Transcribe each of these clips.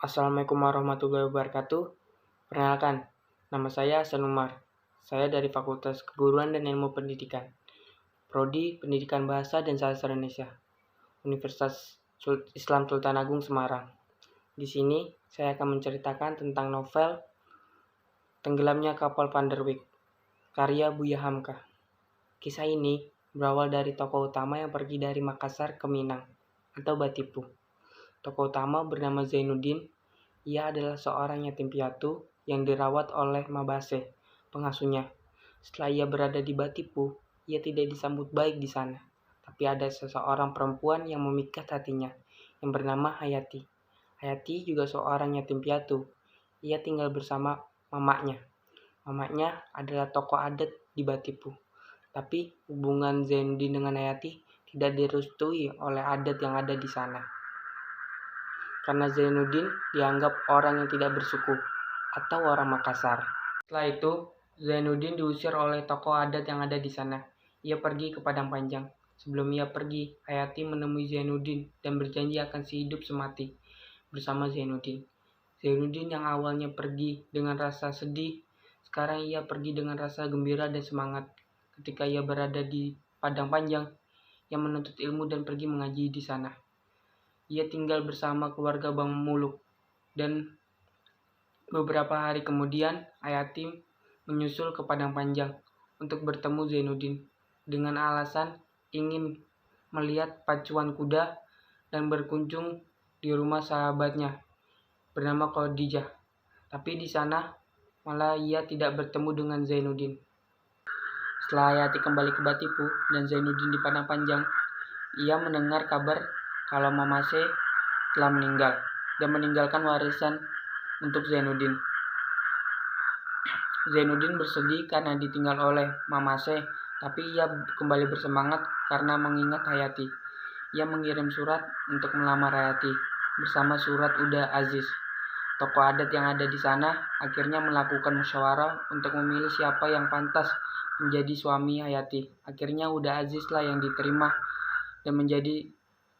Assalamualaikum warahmatullahi wabarakatuh. Perkenalkan, nama saya Hasan Umar. Saya dari Fakultas Keguruan dan Ilmu Pendidikan, Prodi Pendidikan Bahasa dan Sastra Indonesia, Universitas Islam Sultan Agung Semarang. Di sini saya akan menceritakan tentang novel Tenggelamnya Kapal Van der Wijk, karya Buya Hamka. Kisah ini berawal dari tokoh utama yang pergi dari Makassar ke Minang atau Batipu. Tokoh utama bernama Zainuddin. Ia adalah seorang yatim piatu yang dirawat oleh Mabase, pengasuhnya. Setelah ia berada di Batipu, ia tidak disambut baik di sana. Tapi ada seseorang perempuan yang memikat hatinya, yang bernama Hayati. Hayati juga seorang yatim piatu. Ia tinggal bersama mamanya. Mamanya adalah tokoh adat di Batipu. Tapi hubungan Zainuddin dengan Hayati tidak direstui oleh adat yang ada di sana. Karena Zainuddin dianggap orang yang tidak bersuku atau orang Makassar. Setelah itu, Zainuddin diusir oleh tokoh adat yang ada di sana. Ia pergi ke Padang Panjang. Sebelum ia pergi, Hayati menemui Zainuddin dan berjanji akan sehidup semati bersama Zainuddin. Zainuddin yang awalnya pergi dengan rasa sedih, sekarang ia pergi dengan rasa gembira dan semangat. Ketika ia berada di Padang Panjang, ia menuntut ilmu dan pergi mengaji di sana. Ia tinggal bersama keluarga Bang Muluk, dan beberapa hari kemudian Hayati menyusul ke Padang Panjang untuk bertemu Zainuddin dengan alasan ingin melihat pacuan kuda dan berkunjung di rumah sahabatnya bernama Khadijah. Tapi di sana malah ia tidak bertemu dengan Zainuddin. Setelah Hayati kembali ke Batipu dan Zainuddin di Padang Panjang, ia mendengar kabar kalau Mamase telah meninggal dan meninggalkan warisan untuk Zainuddin. Zainuddin bersedih karena ditinggal oleh Mamase, tapi ia kembali bersemangat karena mengingat Hayati. Ia mengirim surat untuk melamar Hayati bersama surat Uda Aziz. Tokoh adat yang ada di sana akhirnya melakukan musyawarah untuk memilih siapa yang pantas menjadi suami Hayati. Akhirnya Uda Aziz lah yang diterima dan menjadi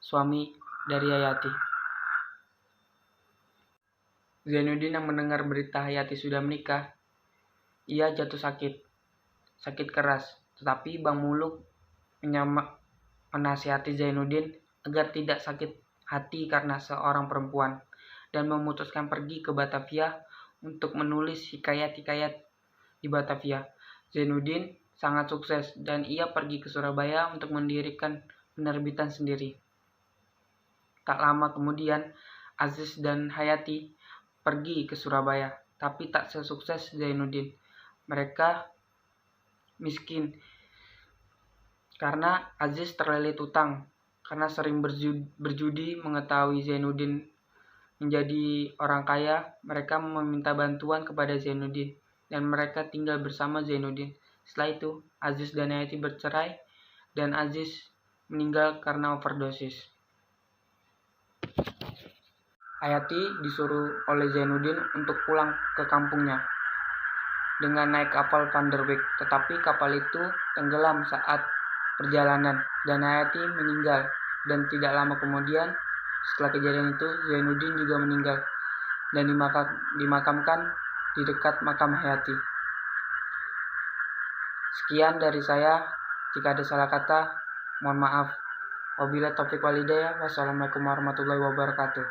suami dari Hayati. Zainuddin yang mendengar berita Hayati sudah menikah, ia jatuh sakit keras. Tetapi Bang Muluk menasihati Zainuddin agar tidak sakit hati karena seorang perempuan dan memutuskan pergi ke Batavia untuk menulis hikayat-hikayat di Batavia. Zainuddin sangat sukses dan ia pergi ke Surabaya untuk mendirikan penerbitan sendiri. Tak lama kemudian, Aziz dan Hayati pergi ke Surabaya, tapi tak sesukses Zainuddin. Mereka miskin karena Aziz terlilit utang. Karena sering berjudi, mengetahui Zainuddin menjadi orang kaya, mereka meminta bantuan kepada Zainuddin dan mereka tinggal bersama Zainuddin. Setelah itu, Aziz dan Hayati bercerai dan Aziz meninggal karena overdosis. Hayati disuruh oleh Zainuddin untuk pulang ke kampungnya dengan naik kapal Van der Wijk, tetapi kapal itu tenggelam saat perjalanan dan Hayati meninggal. Dan tidak lama kemudian setelah kejadian itu Zainuddin juga meninggal dan dimakamkan di dekat makam Hayati. Sekian dari saya. Jika ada salah kata, mohon maaf. Wabillahi taufiq wal hidayah. Wassalamualaikum warahmatullahi wabarakatuh.